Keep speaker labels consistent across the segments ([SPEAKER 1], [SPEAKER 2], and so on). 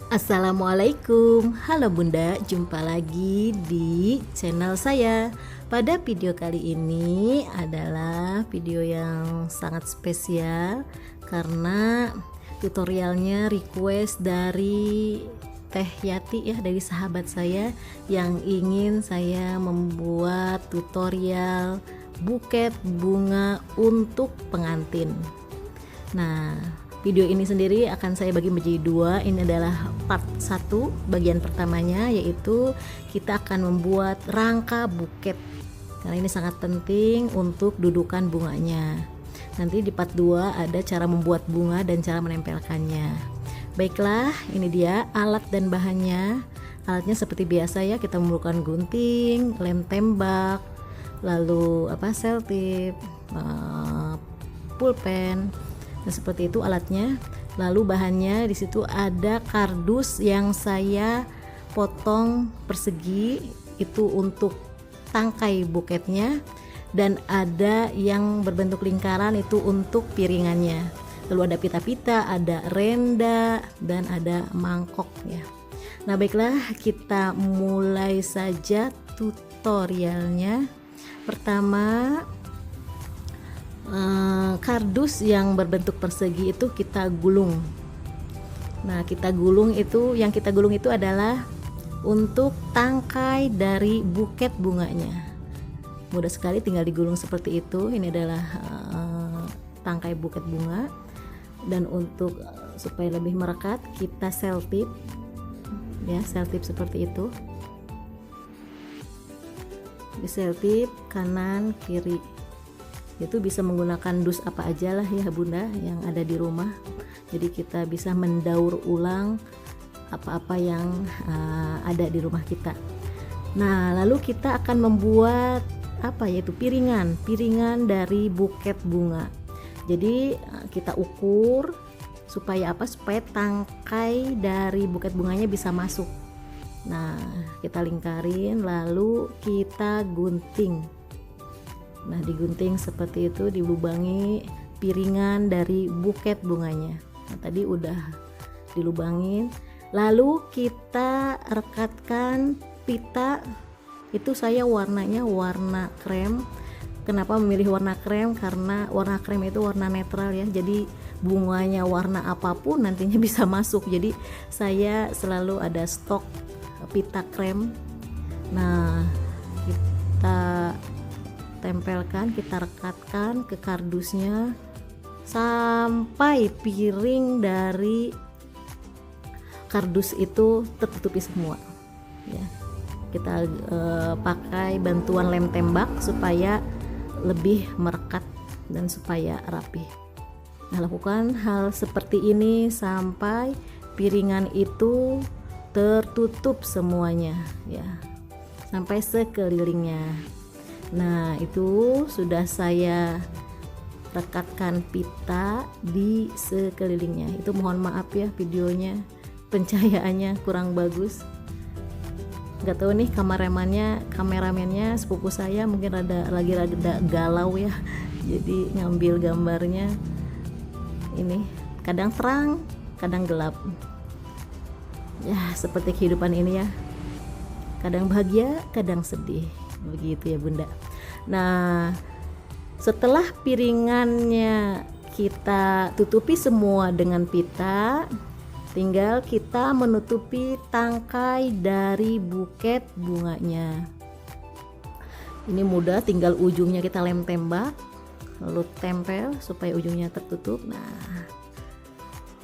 [SPEAKER 1] Assalamualaikum, halo Bunda, jumpa lagi di channel saya. Pada video kali ini adalah video yang sangat spesial karena tutorialnya request dari Teh Yati ya, dari sahabat saya yang ingin saya membuat tutorial buket bunga untuk pengantin. Nah, video ini sendiri akan saya bagi menjadi dua. Ini adalah part 1, bagian pertamanya, yaitu kita akan membuat rangka buket karena ini sangat penting untuk dudukan bunganya. Nanti di part 2 ada cara membuat bunga dan cara menempelkannya. Baiklah, ini dia alat dan bahannya. Alatnya seperti biasa ya, kita memerlukan gunting, lem tembak, lalu selotip, pulpen. Nah, seperti itu alatnya. Lalu bahannya di situ ada kardus yang saya potong persegi itu untuk tangkai buketnya, dan ada yang berbentuk lingkaran itu untuk piringannya. Lalu ada pita-pita, ada renda, dan ada mangkok ya. Nah, baiklah, kita mulai saja tutorialnya. Pertama, kardus yang berbentuk persegi itu kita gulung. Nah, kita gulung itu adalah untuk tangkai dari buket bunganya. Mudah sekali, tinggal digulung seperti itu. Ini adalah tangkai buket bunga. Dan untuk supaya lebih merekat, kita selotip ya, selotip seperti itu. Diselotip kanan kiri. Itu bisa menggunakan dus apa aja lah ya Bunda yang ada di rumah. Jadi kita bisa mendaur ulang apa-apa yang ada di rumah kita. Nah, lalu kita akan membuat yaitu piringan dari buket bunga. Jadi kita ukur supaya supaya tangkai dari buket bunganya bisa masuk. Nah, kita lingkarin lalu kita gunting. Nah, digunting seperti itu, dilubangi piringan dari buket bunganya. Nah, tadi udah dilubangin. Lalu kita rekatkan pita. Itu saya warnanya warna krem. Kenapa memilih warna krem? Karena warna krem itu warna netral ya. Jadi bunganya warna apapun nantinya bisa masuk. Jadi saya selalu ada stok pita krem. Nah, kita tempelkan, kita rekatkan ke kardusnya sampai piring dari kardus itu tertutupi semua ya. Kita pakai bantuan lem tembak supaya lebih merekat dan supaya rapi. Nah, lakukan hal seperti ini sampai piringan itu tertutup semuanya ya, sampai sekelilingnya. Nah, itu sudah saya rekatkan pita di sekelilingnya. Itu mohon maaf ya, videonya pencahayaannya kurang bagus. Gak tahu nih kameramennya sepupu saya mungkin lagi galau ya. Jadi ngambil gambarnya ini kadang terang, kadang gelap. Ya, seperti kehidupan ini ya. Kadang bahagia, kadang sedih. Begitu ya Bunda. Nah, setelah piringannya kita tutupi semua dengan pita, tinggal kita menutupi tangkai dari buket bunganya. Ini mudah, tinggal ujungnya kita lem tembak lalu tempel supaya ujungnya tertutup. Nah,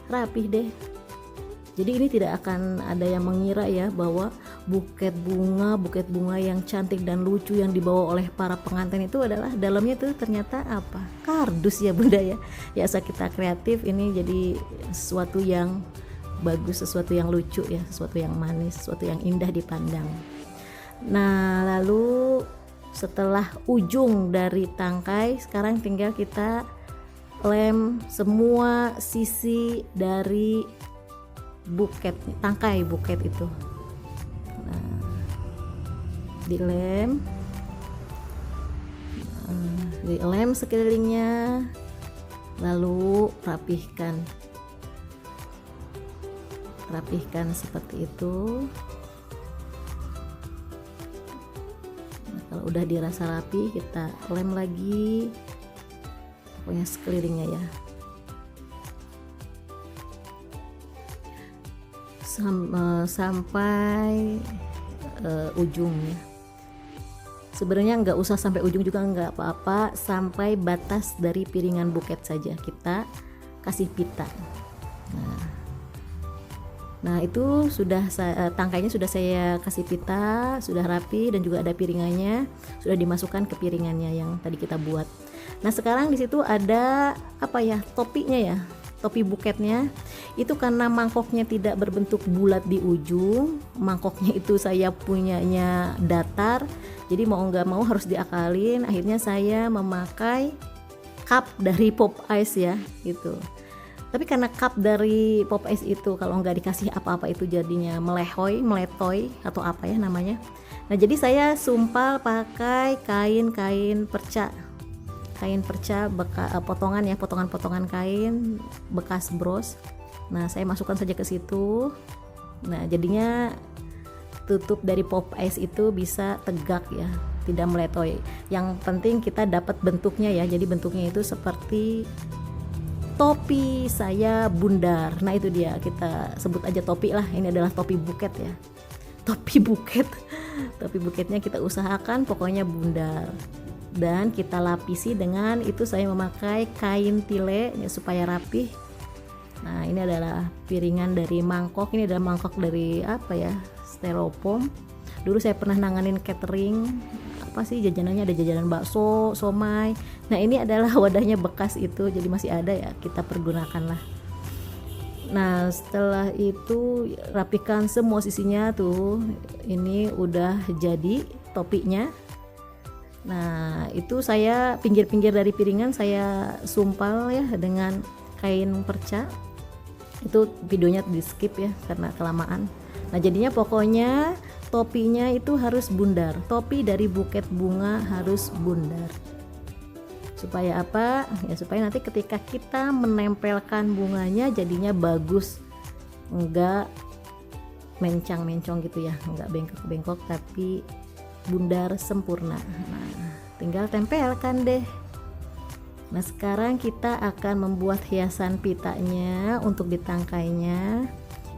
[SPEAKER 1] rapih deh. Jadi ini tidak akan ada yang mengira ya bahwa buket bunga yang cantik dan lucu yang dibawa oleh para pengantin itu adalah dalamnya itu ternyata kardus ya Bunda ya. Ya, asal kita kreatif, ini jadi sesuatu yang bagus, sesuatu yang lucu ya, sesuatu yang manis, sesuatu yang indah dipandang. Nah, lalu setelah ujung dari tangkai, sekarang tinggal kita lem semua sisi dari buket, tangkai buket itu. Nah, dilem sekelilingnya, lalu rapihkan rapihkan seperti itu. Nah, kalau udah dirasa rapi, kita lem lagi, pokoknya sekelilingnya ya, sampai ujungnya. Sebenarnya nggak usah sampai ujung juga nggak apa-apa, sampai batas dari piringan buket saja kita kasih pita. Nah itu sudah tangkainya sudah saya kasih pita, sudah rapi, dan juga ada piringannya, sudah dimasukkan ke piringannya yang tadi kita buat. Nah sekarang di situ ada apa ya, topinya ya, topi buketnya. Itu karena mangkoknya tidak berbentuk bulat di ujung, mangkoknya itu saya punyanya datar, jadi mau nggak mau harus diakalin. Akhirnya saya memakai cup dari Pop Ice ya gitu. Tapi karena cup dari Pop Ice itu kalau nggak dikasih apa-apa itu jadinya meletoy atau apa ya namanya. Nah jadi saya sumpal pakai kain perca potongan kain bekas bros. Nah saya masukkan saja ke situ. Nah jadinya tutup dari Pop Ice itu bisa tegak ya, tidak meletoy. Yang penting kita dapat bentuknya ya, jadi bentuknya itu seperti topi saya bundar. Nah itu dia, kita sebut aja topi lah, ini adalah topi buket ya, topi buket. Topi buketnya kita usahakan pokoknya bundar, dan kita lapisi dengan itu saya memakai kain tile ya, supaya rapih. Nah ini adalah piringan dari mangkok, ini adalah mangkok dari apa ya, styrofoam. Dulu saya pernah nanganin catering, apa sih jajanannya, ada jajanan bakso, somai. Nah ini adalah wadahnya bekas itu, jadi masih ada ya, kita pergunakan lah. Nah setelah itu rapikan semua sisinya tuh, ini udah jadi topinya. Nah itu saya pinggir-pinggir dari piringan saya sumpal ya dengan kain perca. Itu videonya di skip ya karena kelamaan. Nah jadinya pokoknya topinya itu harus bundar, topi dari buket bunga harus bundar. Supaya apa ya, supaya nanti ketika kita menempelkan bunganya jadinya bagus, enggak mencang-mencong gitu ya, enggak bengkok-bengkok, tapi bundar sempurna. Nah tinggal tempelkan deh. Nah sekarang kita akan membuat hiasan pitanya untuk di tangkainya.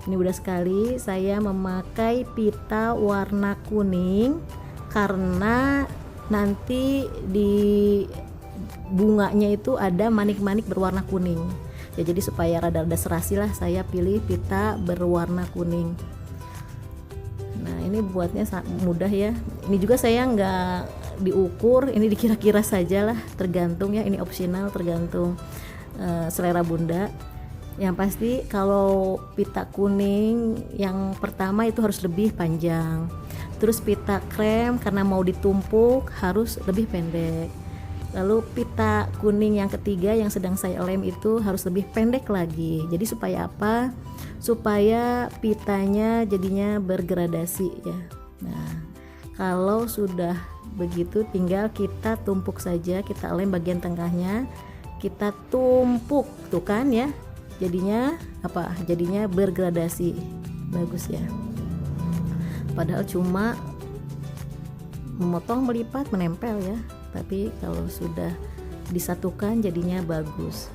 [SPEAKER 1] Ini mudah sekali, saya memakai pita warna kuning karena nanti di bunganya itu ada manik-manik berwarna kuning ya, jadi supaya rada-rada serasi lah saya pilih pita berwarna kuning. Nah ini buatnya mudah ya, ini juga saya nggak diukur, ini dikira-kira saja lah, tergantung ya, ini opsional, tergantung selera bunda. Yang pasti kalau pita kuning yang pertama itu harus lebih panjang, terus pita krem karena mau ditumpuk harus lebih pendek, lalu pita kuning yang ketiga yang sedang saya lem itu harus lebih pendek lagi. Jadi supaya apa? Supaya pitanya jadinya bergradasi ya. Nah kalau sudah begitu tinggal kita tumpuk saja, kita lem bagian tengahnya, kita tumpuk tuh kan ya, jadinya apa? Jadinya bergradasi, bagus ya. Padahal cuma memotong, melipat, menempel ya, tapi kalau sudah disatukan jadinya bagus.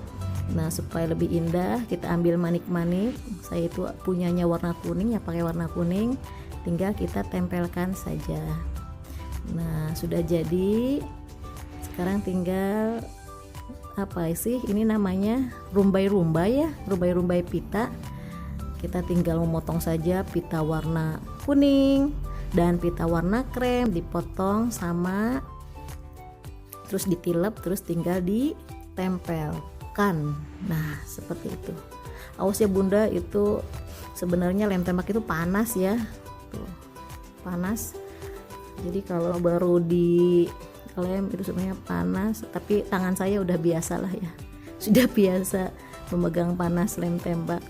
[SPEAKER 1] Nah supaya lebih indah kita ambil manik-manik, saya itu punyanya warna kuning ya, pakai warna kuning, tinggal kita tempelkan saja. Nah sudah jadi, sekarang tinggal apa sih ini namanya, rumbai-rumbai ya, rumbai-rumbai pita. Kita tinggal memotong saja pita warna kuning dan pita warna krem, dipotong sama, terus ditilep, terus tinggal ditempelkan. Nah seperti itu. Awas ya bunda, itu sebenarnya lem tembak itu panas ya, tuh, panas. Jadi kalau baru di lem itu sebenarnya panas, tapi tangan saya udah biasa lah ya, sudah biasa memegang panas lem tembak,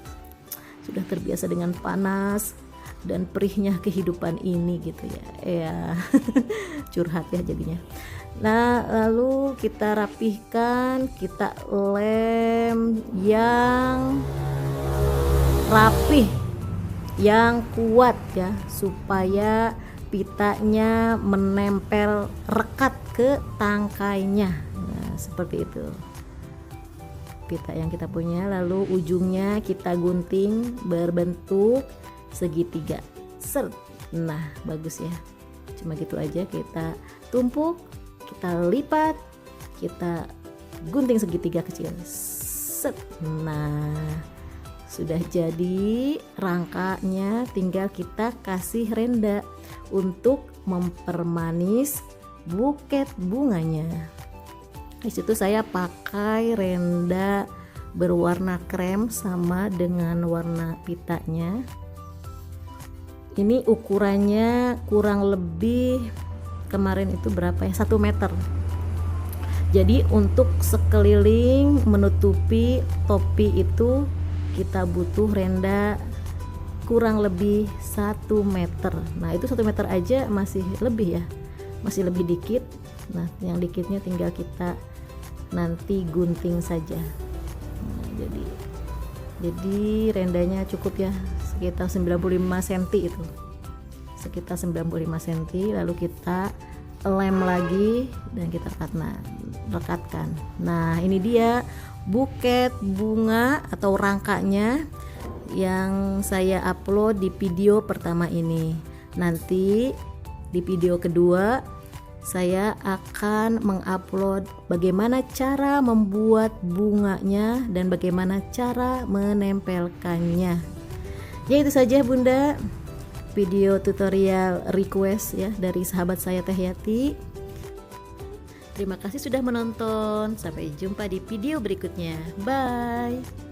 [SPEAKER 1] sudah terbiasa dengan panas dan perihnya kehidupan ini gitu ya, ya. Curhat ya jadinya. Nah lalu kita rapihkan, kita lem yang rapih yang kuat ya, supaya pitanya menempel rekat ke tangkainya. Nah, seperti itu pita yang kita punya. Lalu ujungnya kita gunting berbentuk segitiga. Set. Nah, bagus ya. Cuma gitu aja, kita tumpuk, kita lipat, kita gunting segitiga kecil. Set. Nah, sudah jadi rangkanya, tinggal kita kasih renda untuk mempermanis buket bunganya. Di situ saya pakai renda berwarna krem sama dengan warna pitanya. Ini ukurannya kurang lebih kemarin itu berapa ya, 1 meter. Jadi untuk sekeliling menutupi topi itu kita butuh renda kurang lebih 1 meter. Nah itu 1 meter aja masih lebih ya, masih lebih dikit. Nah yang dikitnya tinggal kita nanti gunting saja. Nah, jadi rendanya cukup ya, sekitar 95 cm itu, sekitar 95 cm. Lalu kita lem lagi dan kita rekatkan. Nah ini dia buket bunga atau rangkanya yang saya upload di video pertama ini. Nanti di video kedua saya akan mengupload bagaimana cara membuat bunganya dan bagaimana cara menempelkannya. Ya itu saja Bunda, video tutorial request ya dari sahabat saya Teh Yati. Terima kasih sudah menonton. Sampai jumpa di video berikutnya. Bye.